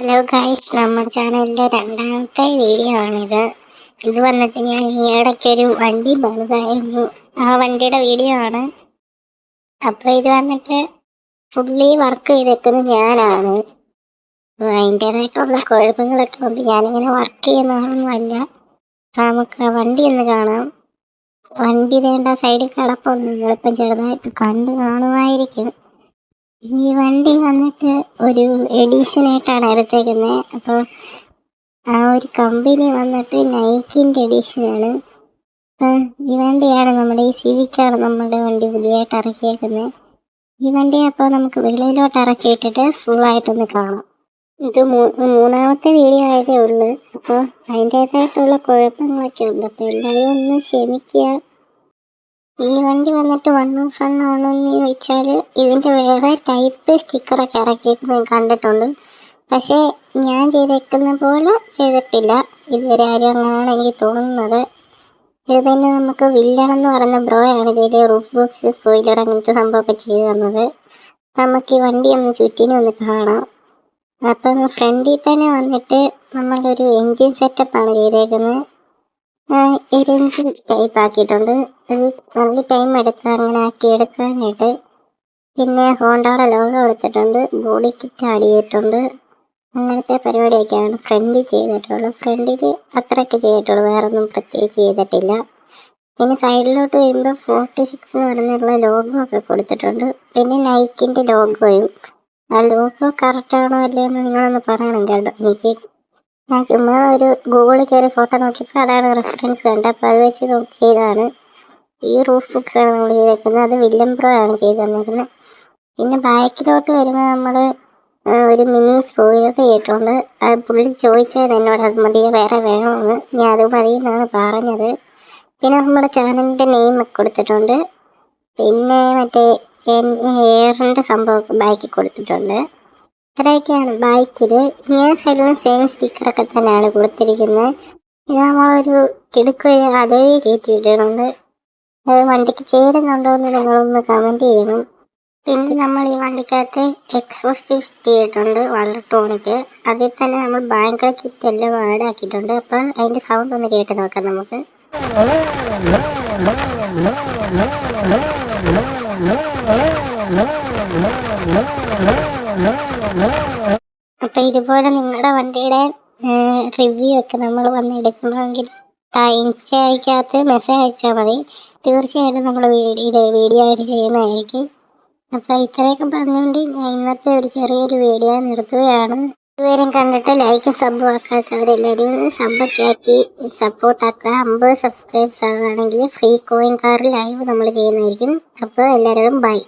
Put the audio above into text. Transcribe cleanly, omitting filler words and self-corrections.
Hello guys, നമ്മുടെ ചാനലിൻ്റെ രണ്ടാമത്തെ വീഡിയോ ആണിത്. ഇത് വന്നിട്ട് ഞാൻ ഈ ഇടയ്ക്കൊരു വണ്ടി പണിതായിരുന്നു. ആ വണ്ടിയുടെ വീഡിയോ ആണ്. അപ്പോൾ ഇത് വന്നിട്ട് ഫുള്ളി വർക്ക് ചെയ്തേക്കുന്നത് ഞാനാണ്. അതിൻ്റേതായിട്ടുള്ള കുഴപ്പങ്ങളൊക്കെ ഉണ്ട്. ഞാനിങ്ങനെ വർക്ക് ചെയ്യുന്നതാണൊന്നുമല്ല. അപ്പോൾ നമുക്ക് ആ വണ്ടി ഒന്ന് കാണാം. വണ്ടി വേണ്ട സൈഡിൽ കിടപ്പുണ്ട്. നിങ്ങളിപ്പം ചെറുതായിട്ട് കണ്ട് കാണുമായിരിക്കും. ഈ വണ്ടി വന്നിട്ട് ഒരു എഡീഷനായിട്ടാണ് എടുത്തേക്കുന്നത്. അപ്പോൾ ആ ഒരു കമ്പനി വന്നിട്ട് നൈക്കിൻ്റെ എഡീഷനാണ്. അപ്പം ഈ വണ്ടിയാണ് നമ്മുടെ ഈ സിവിക്കാണ് നമ്മുടെ വണ്ടി പുതിയതായിട്ട് ഇറക്കിയേക്കുന്നത്. ഈ വണ്ടി അപ്പോൾ നമുക്ക് വെളിയിലോട്ട് ഇറക്കിയിട്ടിട്ട് ഫുള്ളായിട്ടൊന്ന് കാണാം. ഇത് മൂന്നാമത്തെ വീഡിയോ ആയതേ ഉള്ളൂ. അപ്പോൾ അതിൻ്റേതായിട്ടുള്ള കുഴപ്പങ്ങളൊക്കെ ഉണ്ട്. അപ്പോൾ എല്ലാവരും ഒന്ന് ക്ഷമിക്കുക. ഈ വണ്ടി വന്നിട്ട് 1 ആണോ എന്ന് ചോദിച്ചാൽ ഇതിൻ്റെ വേറെ ടൈപ്പ് സ്റ്റിക്കറൊക്കെ ഇറക്കിയേക്കുന്നത് കണ്ടിട്ടുണ്ട്. പക്ഷേ ഞാൻ ചെയ്തേക്കുന്ന പോലെ ചെയ്തിട്ടില്ല. ഇതുവരെ ആരും അങ്ങനെയാണ് എനിക്ക് തോന്നുന്നത്. ഇത് പിന്നെ നമുക്ക് വില്ലണെന്ന് പറയുന്ന ബ്രോയാണ് ഇതിൻ്റെ റൂഫ് ബോക്സ് സ്പോയിലർ അങ്ങനത്തെ സംഭവമൊക്കെ ചെയ്തു തന്നത്. നമുക്ക് ഈ വണ്ടി ഒന്ന് ചുറ്റിനും കാണാം. അപ്പം ഫ്രണ്ടിൽ തന്നെ വന്നിട്ട് നമ്മളൊരു എൻജിൻ സെറ്റപ്പാണ് ചെയ്തേക്കുന്നത്. ഒരു എൻജിൻ ടൈപ്പ് ആക്കിയിട്ടുണ്ട്. അത് നല്ല ടൈം എടുക്കുക അങ്ങനെ ആക്കി എടുക്കാനായിട്ട്. പിന്നെ ഹോണ്ടയുടെ ലോഗോ കൊടുത്തിട്ടുണ്ട്. ബോഡി കിറ്റ് ആഡ് ചെയ്തിട്ടുണ്ട്. അങ്ങനത്തെ പരിപാടിയൊക്കെയാണ് ഫ്രണ്ടിൽ ചെയ്തിട്ടുള്ളത്. ഫ്രണ്ടിൽ അത്രയൊക്കെ ചെയ്തിട്ടുള്ളൂ, വേറൊന്നും പ്രത്യേകിച്ച് ചെയ്തിട്ടില്ല. പിന്നെ സൈഡിലോട്ട് വരുമ്പോൾ 46 എന്ന് പറഞ്ഞുള്ള ലോഗോ ഒക്കെ കൊടുത്തിട്ടുണ്ട്. പിന്നെ നൈക്കിൻ്റെ ലോഗോയും. ആ ലോഗോ കറക്റ്റാണോ അല്ലേ എന്ന് നിങ്ങളൊന്ന് പറയണം കേട്ടോ. ഞാൻ ചുമ്മാ ഒരു ഗൂഗിളിൽ കയറി ഫോട്ടോ നോക്കിയപ്പോൾ അതാണ് റെഫറൻസ് കണ്ടത്. അപ്പോൾ അത് വെച്ച് നോക്കി ചെയ്തതാണ്. ഈ റൂഫ് ബുക്സാണ് നമ്മൾ ചെയ്തേക്കുന്നത്. അത് വില്ലൻ ബ്രോ ആണ് ചെയ്ത് തന്നിരിക്കുന്നത്. പിന്നെ ബാക്കിലോട്ട് വരുമ്പോൾ നമ്മൾ ഒരു മിനി സ്പോയിലർ ചെയ്തിട്ടുണ്ട്. അത് പുള്ളി ചോദിച്ചത് എന്നോട് അത് മതി, വേറെ വേണമെന്ന്. ഞാൻ അത് മതി എന്നാണ് പറഞ്ഞത്. പിന്നെ നമ്മുടെ ചാനലിൻ്റെ നെയിമൊക്കെ കൊടുത്തിട്ടുണ്ട്. പിന്നെ മറ്റേ എയറിൻ്റെ സംഭവമൊക്കെ ബാക്കിൽ കൊടുത്തിട്ടുണ്ട്. ഇത്രയൊക്കെയാണ് ബൈക്കിൽ. ഇങ്ങനെ സൈഡിലും സെയിം സ്റ്റിക്കറൊക്കെ തന്നെയാണ് കൊടുത്തിരിക്കുന്നത്. പിന്നെ നമ്മളൊരു കിടുക്കൊരു അലോയ് കയറ്റി വിട്ടിട്ടുണ്ട്. അത് വണ്ടിക്ക് ചേരുന്നുണ്ടോ എന്ന് നിങ്ങളൊന്ന് കമൻറ്റ് ചെയ്യണം. പിന്നെ നമ്മൾ ഈ വണ്ടിക്കകത്ത് എക്സോസ്റ്റ് ഫിറ്റ് ചെയ്തിട്ടുണ്ട് വള്ളട്ടോണിക്ക്. അതിൽ തന്നെ നമ്മൾ ബാങ്കർ കിറ്റ് എല്ലാം ആഡ് ആക്കിയിട്ടുണ്ട്. അപ്പം അതിൻ്റെ സൗണ്ട് ഒന്ന് കേട്ട് നോക്കാം നമുക്ക്. അപ്പം ഇതുപോലെ നിങ്ങളുടെ വണ്ടിയുടെ റിവ്യൂ ഒക്കെ നമ്മൾ വന്ന് എടുക്കണമെങ്കിൽ ഇൻസ്റ്റയ്ക്കകത്ത് മെസ്സേജ് അയച്ചാൽ മതി. തീർച്ചയായിട്ടും നമ്മൾ വീഡിയോ ആയിട്ട് ചെയ്യുന്നതായിരിക്കും. അപ്പം ഇത്രയൊക്കെ പറഞ്ഞുകൊണ്ട് ഞാൻ ഇന്നത്തെ ഒരു ചെറിയൊരു വീഡിയോ നിർത്തുകയാണ്. ഇതുവരെയും കണ്ടിട്ട് ലൈക്കും സബ്ബും ആക്കാത്തവരെല്ലാവരും സബ്ബൊക്കെ ആക്കി സപ്പോർട്ടാക്കുക. 50 സബ്സ്ക്രൈബ്സ് ആകുകയാണെങ്കിൽ ഫ്രീ കോയിൻ കാർ ലൈവ് നമ്മൾ ചെയ്യുന്നതായിരിക്കും. അപ്പോൾ എല്ലാവരോടും ബൈ.